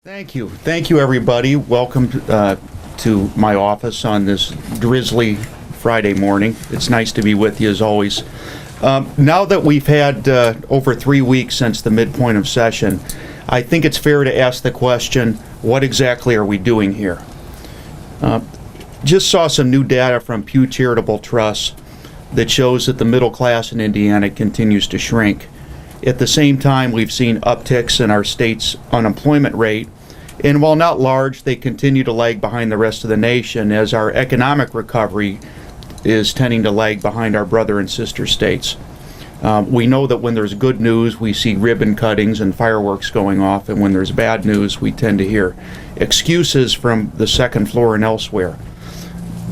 Thank you, everybody. Welcome to my office on this drizzly Friday morning. It's nice to be with you as always. Now that we've had over 3 weeks since the midpoint of session, I think it's fair to ask the question, what exactly are we doing here? Just saw some new data from Pew Charitable Trust that shows that the middle class in Indiana continues to shrink. At the same time, we've seen upticks in our state's unemployment rate, and while not large, they continue to lag behind the rest of the nation as our economic recovery is tending to lag behind our brother and sister states. We know that when there's good news, we see ribbon cuttings and fireworks going off, and when there's bad news, we tend to hear excuses from the second floor and elsewhere.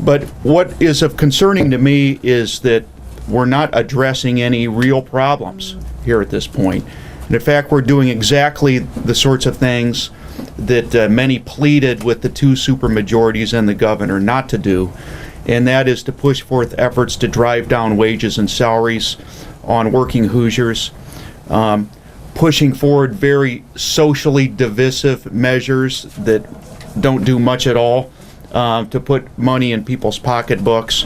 But what is of concerning to me is that we're not addressing any real problems here at this point. And in fact, we're doing exactly the sorts of things that many pleaded with the two supermajorities and the governor not to do, and that is to push forth efforts to drive down wages and salaries on working Hoosiers, pushing forward very socially divisive measures that don't do much at all to put money in people's pocketbooks.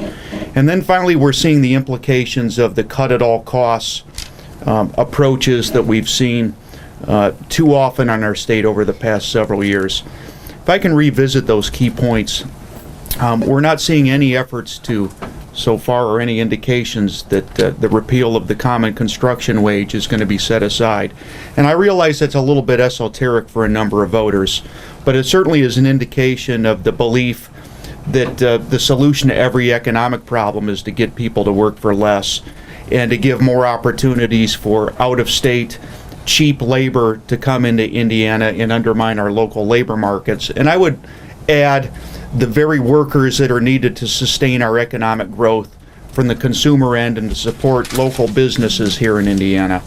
And then finally, we're seeing the implications of the cut at all costs approaches that we've seen too often on our state over the past several years. If I can revisit those key points, we're not seeing any efforts so far, or any indications that the repeal of the common construction wage is going to be set aside. And I realize that's a little bit esoteric for a number of voters, but it certainly is an indication of the belief that the solution to every economic problem is to get people to work for less and to give more opportunities for out-of-state cheap labor to come into Indiana and undermine our local labor markets. And I would add the very workers that are needed to sustain our economic growth from the consumer end and to support local businesses here in Indiana.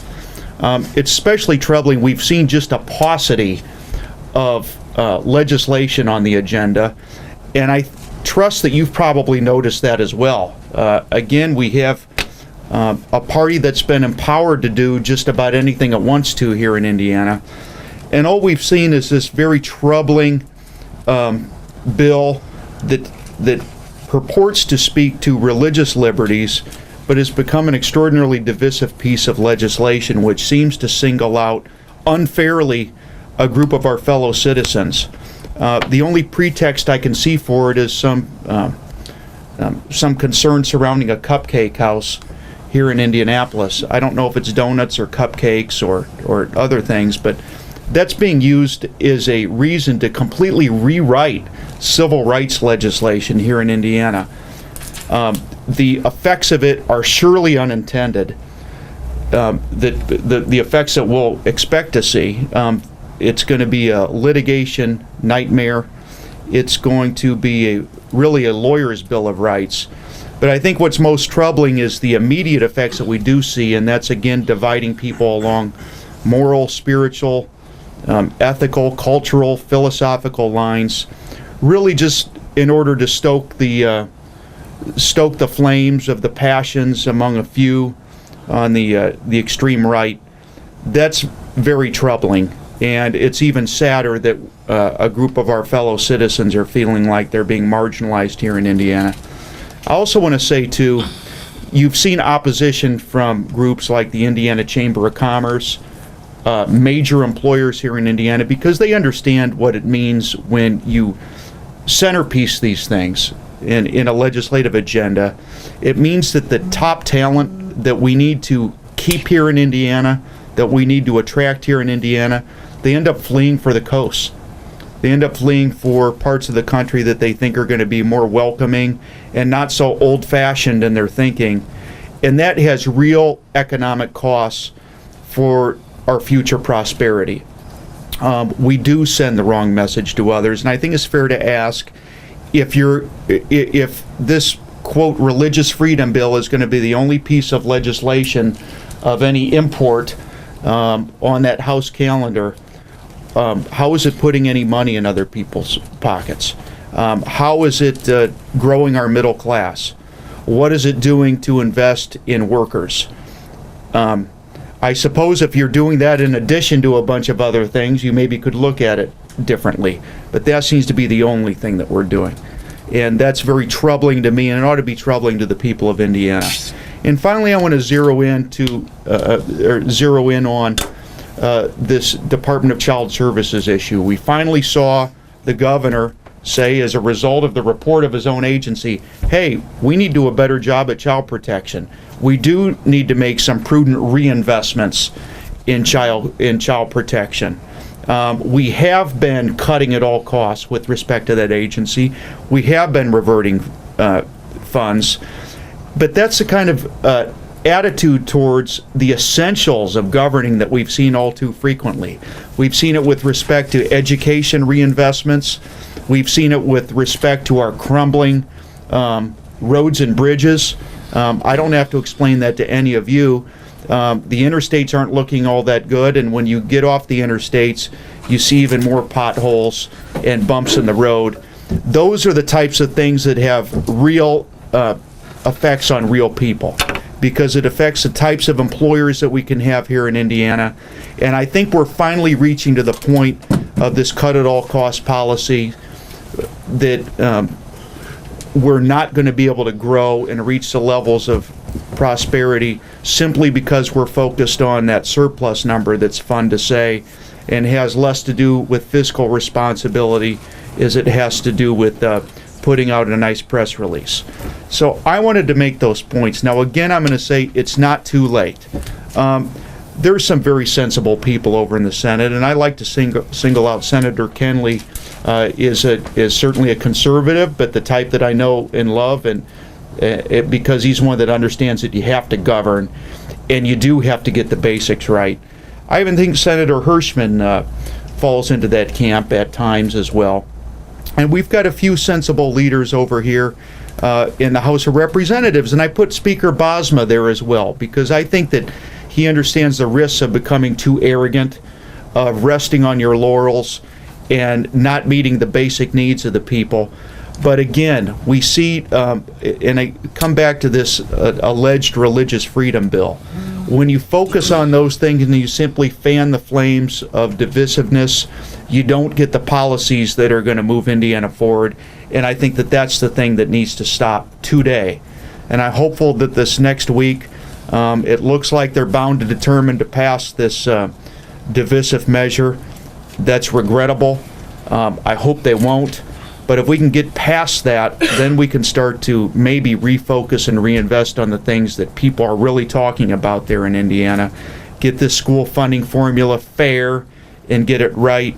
It's especially troubling. We've seen just a paucity of legislation on the agenda, and I trust that you've probably noticed that as well. Again, we have a party that's been empowered to do just about anything it wants to here in Indiana. And all we've seen is this very troubling bill that purports to speak to religious liberties, but has become an extraordinarily divisive piece of legislation which seems to single out unfairly a group of our fellow citizens. The only pretext I can see for it is some concern surrounding a cupcake house here in Indianapolis. I don't know if it's donuts or cupcakes or other things, but that's being used as a reason to completely rewrite civil rights legislation here in Indiana. The effects of it are surely unintended. The effects that we'll expect to see, it's going to be a litigation nightmare. It's going to be really a lawyer's bill of rights. But I think what's most troubling is the immediate effects that we do see, and that's again dividing people along moral, spiritual, ethical, cultural, philosophical lines, really just in order to stoke the flames of the passions among a few on the extreme right. That's very troubling, and it's even sadder that a group of our fellow citizens are feeling like they're being marginalized here in Indiana. I also want to say, too, you've seen opposition from groups like the Indiana Chamber of Commerce, major employers here in Indiana, because they understand what it means when you centerpiece these things in a legislative agenda. It means that the top talent that we need to keep here in Indiana, that we need to attract here in Indiana, they end up fleeing for the coast. They end up fleeing for parts of the country that they think are going to be more welcoming and not so old-fashioned in their thinking. And that has real economic costs for our future prosperity. We do send the wrong message to others, and I think it's fair to ask if this, quote, religious freedom bill is going to be the only piece of legislation of any import on that House calendar. How is it putting any money in other people's pockets? How is it growing our middle class? What is it doing to invest in workers? I suppose if you're doing that in addition to a bunch of other things, you maybe could look at it differently. But that seems to be the only thing that we're doing. And that's very troubling to me, and it ought to be troubling to the people of Indiana. And finally, I want to zero in on this Department of Child Services issue. We finally saw the governor say, as a result of the report of his own agency, hey, we need to do a better job at child protection. We do need to make some prudent reinvestments in child protection. We have been cutting at all costs with respect to that agency. We have been reverting funds. But that's the kind of attitude towards the essentials of governing that we've seen all too frequently. We've seen it with respect to education reinvestments. We've seen it with respect to our crumbling roads and bridges. I don't have to explain that to any of you. The interstates aren't looking all that good, and when you get off the interstates, you see even more potholes and bumps in the road. Those are the types of things that have real effects on real people, because it affects the types of employers that we can have here in Indiana. And I think we're finally reaching to the point of this cut-at-all-cost policy that we're not going to be able to grow and reach the levels of prosperity simply because we're focused on that surplus number that's fun to say and has less to do with fiscal responsibility as it has to do with putting out a nice press release. So I wanted to make those points. Now again, I'm going to say it's not too late. There's some very sensible people over in the Senate, and I like to single out Senator Kenley. Is certainly a conservative, but the type that I know and love, and because he's one that understands that you have to govern, and you do have to get the basics right. I even think Senator Hirschman falls into that camp at times as well. And we've got a few sensible leaders over here in the House of Representatives, and I put Speaker Bosma there as well, because I think that he understands the risks of becoming too arrogant, of resting on your laurels, and not meeting the basic needs of the people. But again, we see, and I come back to this alleged religious freedom bill. When you focus on those things and you simply fan the flames of divisiveness, you don't get the policies that are going to move Indiana forward. And I think that that's the thing that needs to stop today. And I'm hopeful that this next week, it looks like they're bound and determined to pass this divisive measure. That's regrettable. I hope they won't. But if we can get past that, then we can start to maybe refocus and reinvest on the things that people are really talking about there in Indiana. Get this school funding formula fair and get it right.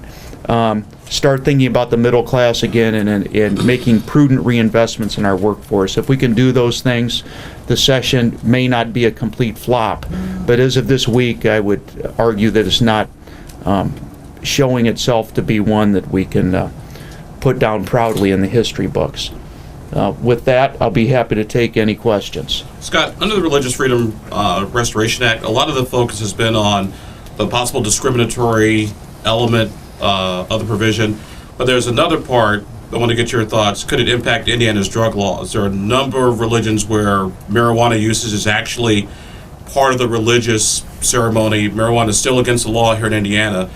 Start thinking about the middle class again and making prudent reinvestments in our workforce. If we can do those things, the session may not be a complete flop. But as of this week, I would argue that it's not showing itself to be one that we can put down proudly in the history books. With that, I'll be happy to take any questions. Scott, under the Religious Freedom Restoration Act, a lot of the focus has been on the possible discriminatory element of the provision, but there's another part. I want to get your thoughts. Could it impact Indiana's drug laws? There are a number of religions where marijuana usage is actually part of the religious ceremony. Marijuana is still against the law here in Indiana.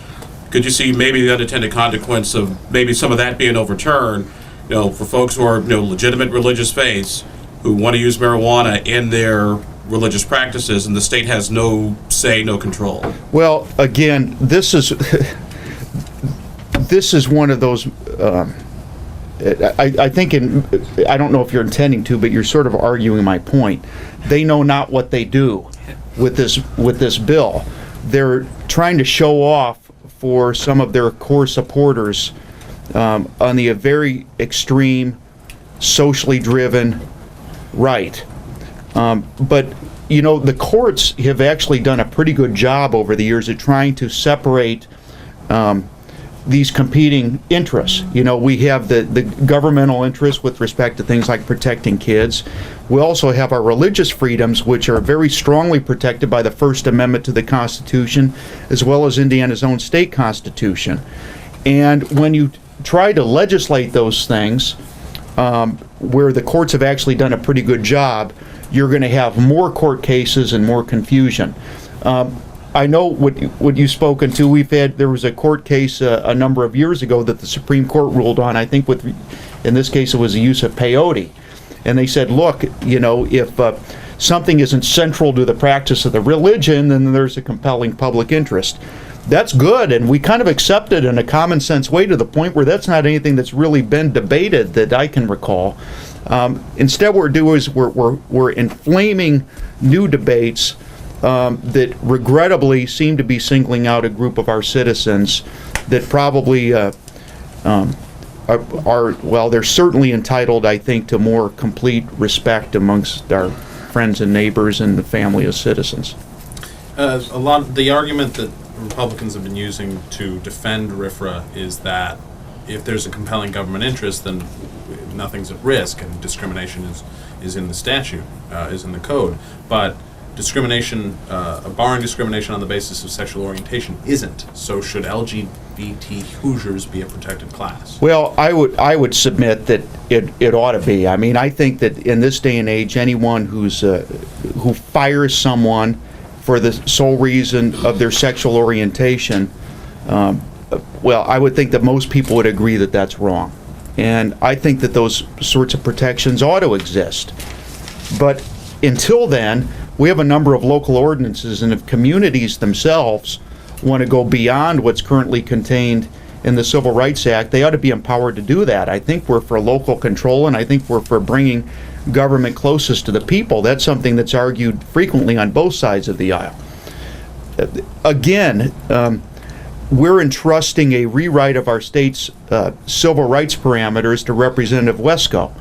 Could you see maybe the unintended consequence of maybe some of that being overturned, for folks who are, legitimate religious faiths who want to use marijuana in their religious practices, and the state has no say, no control? Well, again, this is one of those. I think I don't know if you're intending to, but you're sort of arguing my point. They know not what they do with this bill. They're trying to show off for some of their core supporters on the very extreme, socially driven right. But the courts have actually done a pretty good job over the years at trying to separate these competing interests. We have the governmental interests with respect to things like protecting kids. We also have our religious freedoms, which are very strongly protected by the First Amendment to the Constitution, as well as Indiana's own state constitution. And when you try to legislate those things, where the courts have actually done a pretty good job, you're going to have more court cases and more confusion. I know what you've spoken to. There was a court case a number of years ago that the Supreme Court ruled on. I think in this case it was the use of peyote, and they said, look, if something isn't central to the practice of the religion, then there's a compelling public interest. That's good, and we kind of accept it in a common sense way to the point where that's not anything that's really been debated that I can recall. Instead, what we're doing is we're inflaming new debates that regrettably seem to be singling out a group of our citizens that probably they're certainly entitled, I think, to more complete respect amongst our friends and neighbors and the family of citizens. The argument that Republicans have been using to defend RFRA is that if there's a compelling government interest, then nothing's at risk, and discrimination is in the statute, is in the code. But discrimination, barring discrimination on the basis of sexual orientation, isn't. So should LGBT Hoosiers be a protected class? Well, I would submit that it ought to be. I mean, I think that in this day and age, anyone who fires someone for the sole reason of their sexual orientation, I would think that most people would agree that that's wrong. And I think that those sorts of protections ought to exist. But until then, we have a number of local ordinances, and if communities themselves want to go beyond what's currently contained in the Civil Rights Act, they ought to be empowered to do that. I think we're for local control, and I think we're for bringing government closest to the people. That's something that's argued frequently on both sides of the aisle. Again, we're entrusting a rewrite of our state's civil rights parameters to Representative Wesco.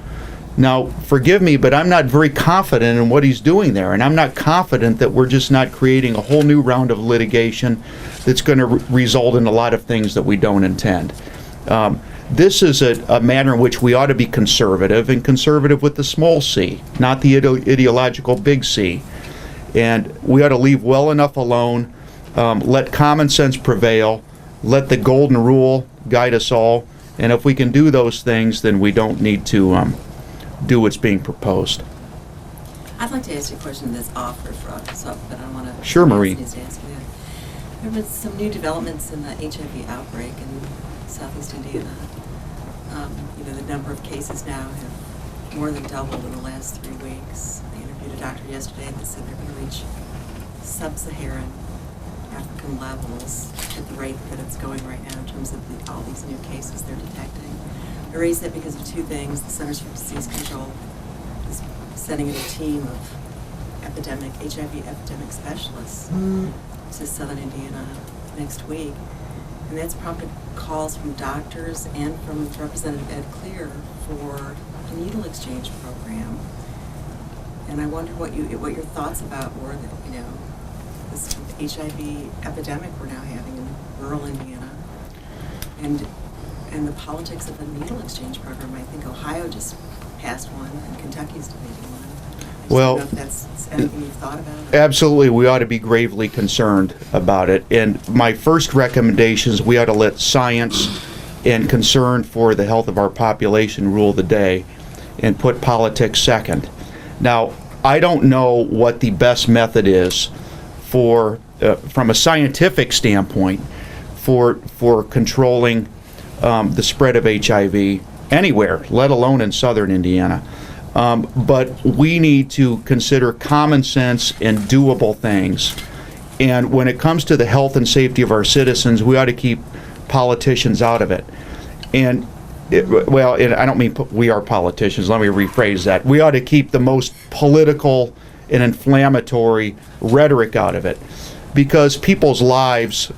Now, forgive me, but I'm not very confident in what he's doing there, and I'm not confident that we're just not creating a whole new round of litigation that's going to result in a lot of things that we don't intend. This is a matter in which we ought to be conservative, and conservative with the small c, not the ideological big C. And we ought to leave well enough alone, let common sense prevail, let the golden rule guide us all, and if we can do those things, then we don't need to do what's being proposed. I'd like to ask you a question that's off RFRA, but I want to. Sure, Marie. Ask you that. There have been some new developments in the HIV outbreak in Southeast Indiana. The number of cases now have more than doubled in the last 3 weeks. I interviewed a doctor yesterday that said they're going to reach sub-Saharan African levels at the rate that it's going right now in terms of all these new cases they're detecting. I raise that because of two things. The Centers for Disease Control is sending in a team of HIV epidemic specialists to Southern Indiana next week. And that's prompted calls from doctors and from Representative Ed Clear for a needle exchange program. And I wonder what your thoughts about were that, this HIV epidemic we're now having in rural Indiana, and the politics of a needle exchange program. I think Ohio just passed one, and Kentucky's debating one. I don't know if that's anything you've thought about. Absolutely, we ought to be gravely concerned about it. And my first recommendation is we ought to let science and concern for the health of our population rule the day and put politics second. Now, I don't know what the best method is for, from a scientific standpoint, for controlling the spread of HIV anywhere, let alone in southern Indiana. But we need to consider common sense and doable things. And when it comes to the health and safety of our citizens, we ought to keep politicians out of it. And, I don't mean we are politicians, let me rephrase that. We ought to keep the most political and inflammatory rhetoric out of it, because people's lives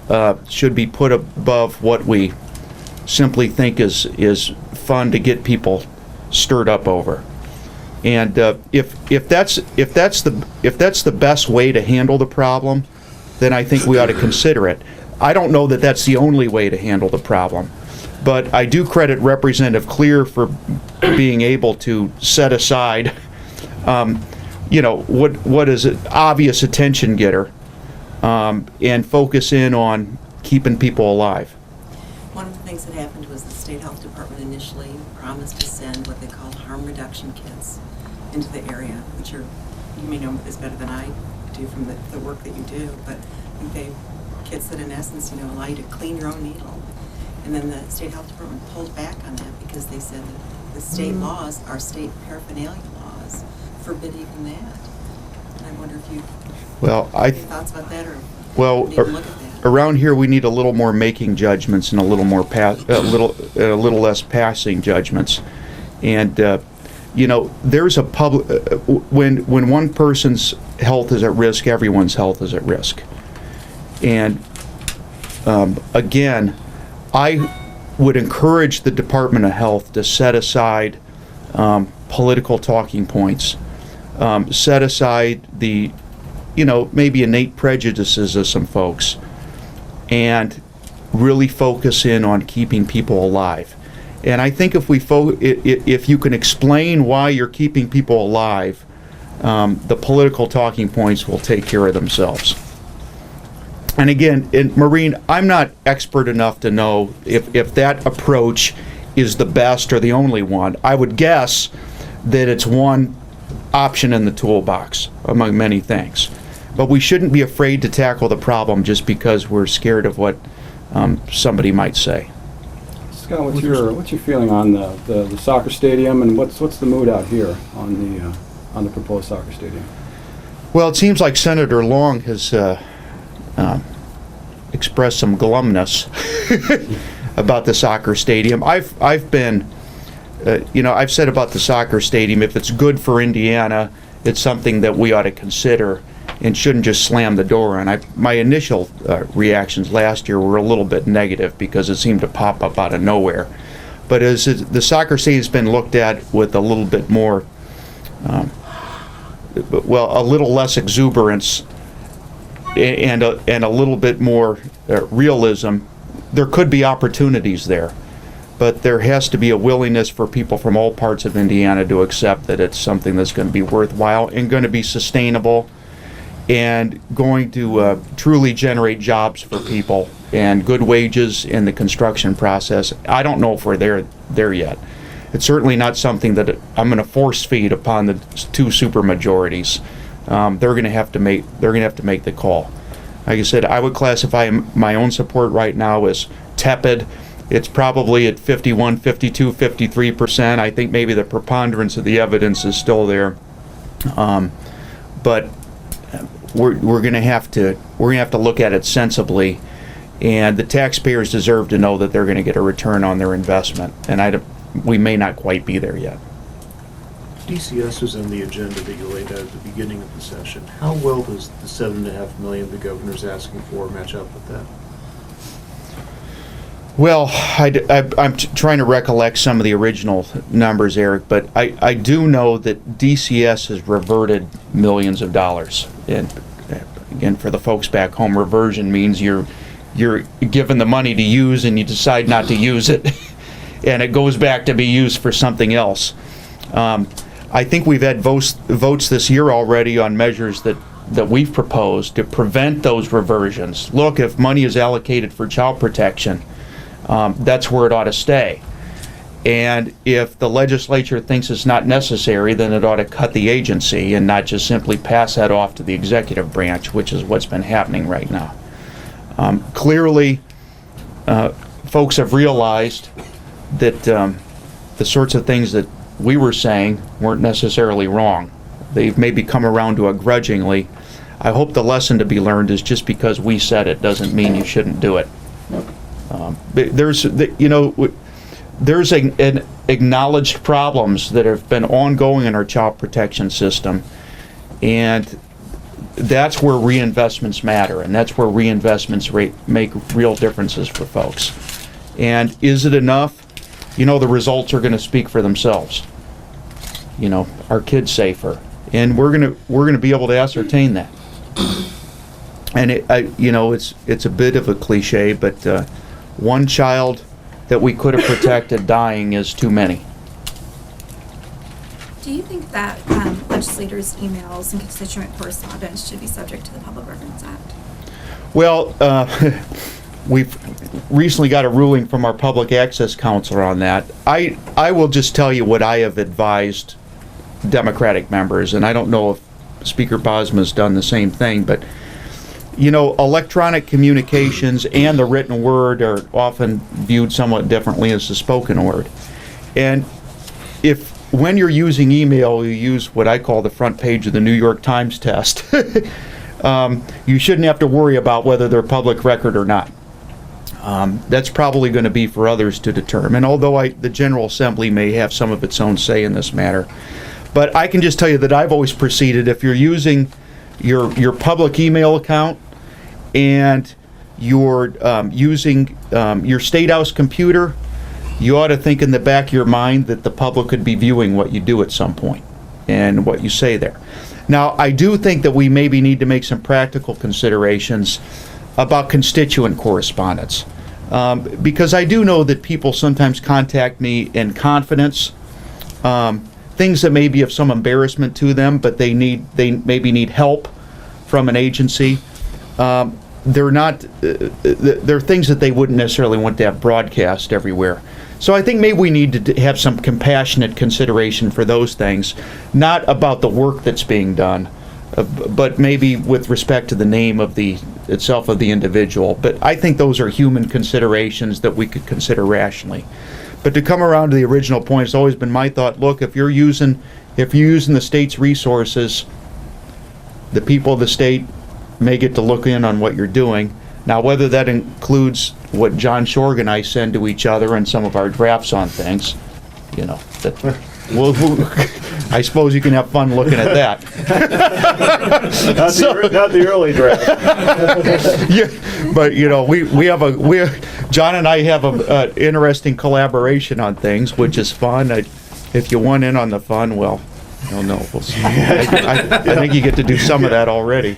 should be put above what we simply think is fun to get people stirred up over. And if that's the best way to handle the problem, then I think we ought to consider it. I don't know that that's the only way to handle the problem, but I do credit Representative Clear for being able to set aside, what is an obvious attention getter, and focus in on keeping people alive. One of the things that happened was the State Health Department initially promised to send what they call harm reduction kits into the area, which you may know this better than I do from the work that you do, but think kids that in essence, allow you to clean your own needle. And then the state health department pulled back on that because they said that the state laws, our state paraphernalia laws, forbid even that. And I wonder if you have any thoughts about that, or need to look at that. Around here we need a little more making judgments and a little more a little less passing judgments. And there's a public when one person's health is at risk, everyone's health is at risk. And again, I would encourage the Department of Health to set aside political talking points, set aside the, maybe innate prejudices of some folks, and really focus in on keeping people alive. And I think if you can explain why you're keeping people alive, the political talking points will take care of themselves. And again, Maureen, I'm not expert enough to know if that approach is the best or the only one. I would guess that it's one option in the toolbox among many things. But we shouldn't be afraid to tackle the problem just because we're scared of what somebody might say. Scott, what's your feeling on the soccer stadium, and what's the mood out here on the proposed soccer stadium? Well, it seems like Senator Long has expressed some glumness about the soccer stadium. I've been, I've said about the soccer stadium, if it's good for Indiana, it's something that we ought to consider and shouldn't just slam the door on. My initial reactions last year were a little bit negative because it seemed to pop up out of nowhere. But as the soccer stadium's been looked at with a little bit more, a little less exuberance and a little bit more realism, there could be opportunities there. But there has to be a willingness for people from all parts of Indiana to accept that it's something that's going to be worthwhile and going to be sustainable and going to truly generate jobs for people and good wages in the construction process. I don't know if we're there yet. It's certainly not something that I'm going to force feed upon the two supermajorities. They're going to have to make the call. Like I said, I would classify my own support right now as tepid. It's probably at 51, 52, 53%. I think maybe the preponderance of the evidence is still there. But we're going to have to look at it sensibly, and the taxpayers deserve to know that they're going to get a return on their investment. And we may not quite be there yet. DCS was in the agenda that you laid out at the beginning of the session. How well does the $7.5 million the governor's asking for match up with that? Well, I'm trying to recollect some of the original numbers, Eric, but I do know that DCS has reverted millions of dollars. And again, for the folks back home, reversion means you're given the money to use and you decide not to use it, and it goes back to be used for something else. I think we've had votes this year already on measures that we've proposed to prevent those reversions. Look, if money is allocated for child protection, that's where it ought to stay. And if the legislature thinks it's not necessary, then it ought to cut the agency and not just simply pass that off to the executive branch, which is what's been happening right now. Clearly, folks have realized that the sorts of things that we were saying weren't necessarily wrong. They've maybe come around to it grudgingly. I hope the lesson to be learned is just because we said it doesn't mean you shouldn't do it. There's an acknowledged problems that have been ongoing in our child protection system, and that's where reinvestments matter, and that's where reinvestments make real differences for folks. And is it enough? The results are going to speak for themselves. Are kids safer? And we're going to be able to ascertain that. And it's a bit of a cliche, but one child that we could have protected dying is too many. Do you think that legislators' emails and constituent correspondence should be subject to the Public Records Act? Well, we've recently got a ruling from our public access counselor on that. I will just tell you what I have advised Democratic members, and I don't know if Speaker Bosma's done the same thing, but electronic communications and the written word are often viewed somewhat differently as the spoken word. And when you're using email, you use what I call the front page of the New York Times test. You shouldn't have to worry about whether they're public record or not. That's probably going to be for others to determine, although the General Assembly may have some of its own say in this matter. But I can just tell you that I've always proceeded, if you're using your public email account and you're using your State House computer, you ought to think in the back of your mind that the public could be viewing what you do at some point and what you say there. Now, I do think that we maybe need to make some practical considerations about constituent correspondence, because I do know that people sometimes contact me in confidence, things that may be of some embarrassment to them, but they maybe need help from an agency. They're things that they wouldn't necessarily want to have broadcast everywhere. So I think maybe we need to have some compassionate consideration for those things, not about the work that's being done, but maybe with respect to the name of the individual. But I think those are human considerations that we could consider rationally. But to come around to the original point, it's always been my thought, look, if you're using the state's resources, the people of the state may get to look in on what you're doing. Now, whether that includes what John Shorg and I send to each other and some of our drafts on things, I suppose you can have fun looking at that. Not the early draft. Yeah, but John and I have an interesting collaboration on things, which is fun. If you want in on the fun, well, no. I think you get to do some of that already.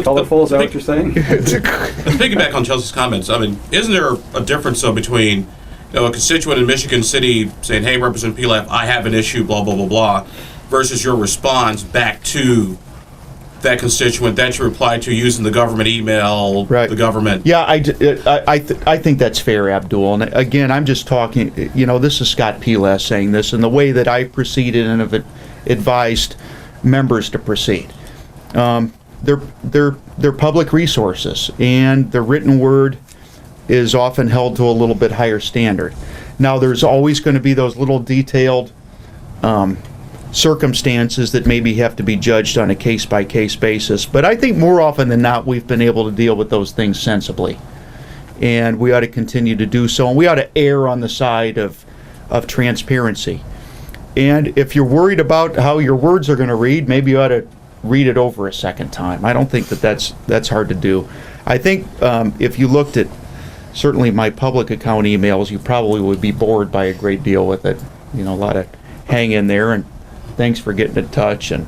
Colorful, is that what you're saying? To piggyback on Chelsea's comments, I mean, isn't there a difference though between a constituent in Michigan City saying, "Hey, Representative Pelath, I have an issue, blah blah blah blah," versus your response back to that constituent that you replied to using the government email, right. The government. Yeah, I think that's fair, Abdul. And again, I'm just talking. This is Scott Pelath saying this, and the way that I proceeded and have advised members to proceed. They're public resources, and the written word is often held to a little bit higher standard. Now, there's always going to be those little detailed circumstances that maybe have to be judged on a case-by-case basis, but I think more often than not we've been able to deal with those things sensibly, and we ought to continue to do so, and we ought to err on the side of transparency. And if you're worried about how your words are going to read, maybe you ought to read it over a second time. I don't think that's hard to do. I think if you looked at certainly my public account emails, you probably would be bored by a great deal with it. A lot of hang in there, and thanks for getting in touch, and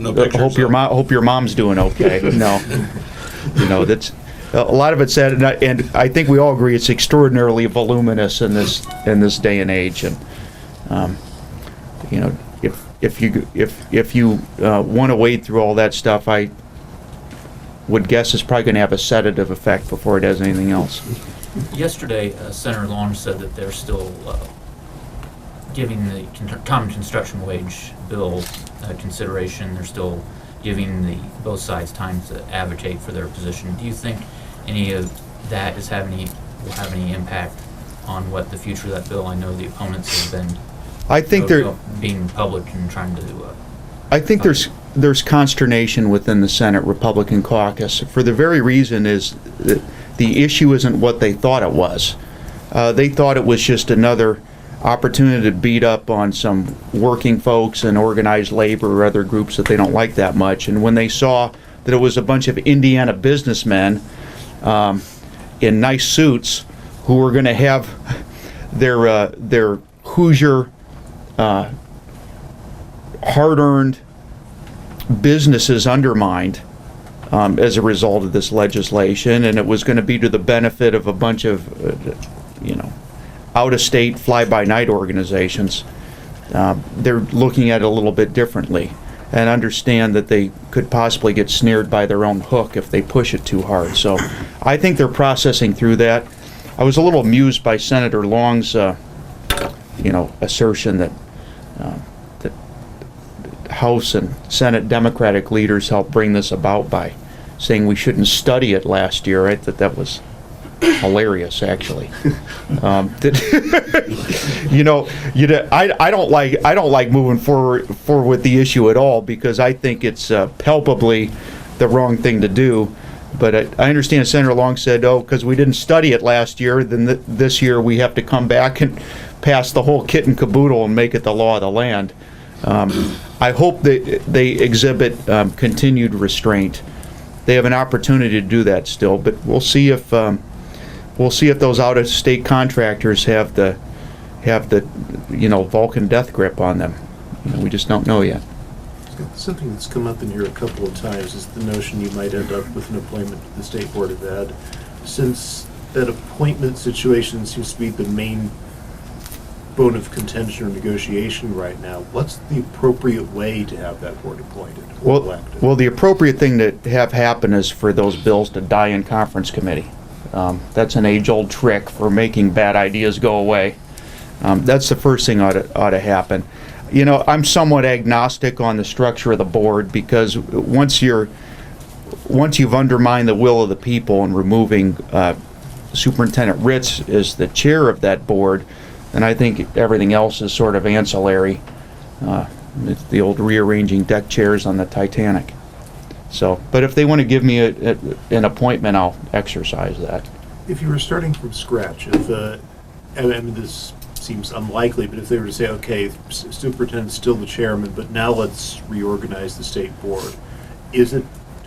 No pictures, hope your mom's doing okay. No, that's a lot of it said, and I think we all agree it's extraordinarily voluminous in this day and age. And if you want to wade through all that stuff, I would guess it's probably going to have a sedative effect before it has anything else. Yesterday, Senator Long said that they're still giving the common construction wage bill consideration. They're still giving both sides time to advocate for their position. Do you think any of that will have any impact on what the future of that bill? I know the opponents have been being public and trying to. I think there's consternation within the Senate Republican caucus for the very reason is that the issue isn't what they thought it was. They thought it was just another opportunity to beat up on some working folks and organized labor or other groups that they don't like that much. And when they saw that it was a bunch of Indiana businessmen in nice suits who were going to have their Hoosier hard-earned businesses undermined as a result of this legislation, and it was going to be to the benefit of a bunch of out-of-state fly-by-night organizations, they're looking at it a little bit differently and understand that they could possibly get snared by their own hook if they push it too hard. So I think they're processing through that. I was a little amused by Senator Long's assertion that House and Senate Democratic leaders helped bring this about by saying we shouldn't study it last year. I thought that was hilarious, actually. I don't like moving forward with the issue at all, because I think it's palpably the wrong thing to do. But I understand Senator Long said, oh, because we didn't study it last year, then this year we have to come back and pass the whole kit and caboodle and make it the law of the land. I hope that they exhibit continued restraint. They have an opportunity to do that still, but we'll see if those out-of-state contractors have the Vulcan death grip on them. We just don't know yet. Something that's come up in here a couple of times is the notion you might end up with an appointment to the State Board of Ed. Since that appointment situation seems to be the main bone of contention or negotiation right now, what's the appropriate way to have that board appointed or elected? Well, the appropriate thing to have happen is for those bills to die in conference committee. That's an age-old trick for making bad ideas go away. That's the first thing ought to happen. I'm somewhat agnostic on the structure of the board, because once you've undermined the will of the people and removing Superintendent Ritz as the chair of that board, then I think everything else is sort of ancillary. It's the old rearranging deck chairs on the Titanic. So, but if they want to give me an appointment, I'll exercise that. If you were starting from scratch, I mean, this seems unlikely, but if they were to say, okay, superintendent's still the chairman, but now let's reorganize the state board, is it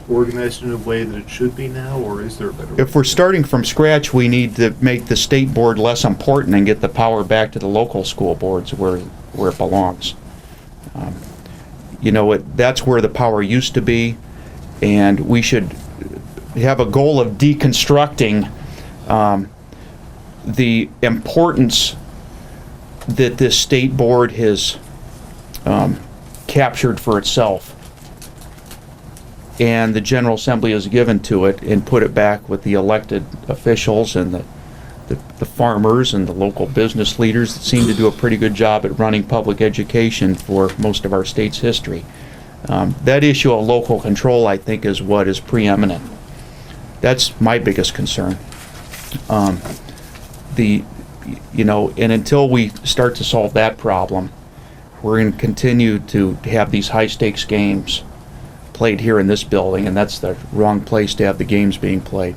organized in a way that it should be now, or is there a better way? If we're starting from scratch, we need to make the state board less important and get the power back to the local school boards where it belongs. That's where the power used to be, and we should have a goal of deconstructing the importance that this state board has captured for itself, and the General Assembly has given to it, and put it back with the elected officials and the farmers and the local business leaders that seem to do a pretty good job at running public education for most of our state's history. That issue of local control, I think, is what is preeminent. That's my biggest concern. And until we start to solve that problem, we're going to continue to have these high-stakes games played here in this building, and that's the wrong place to have the games being played.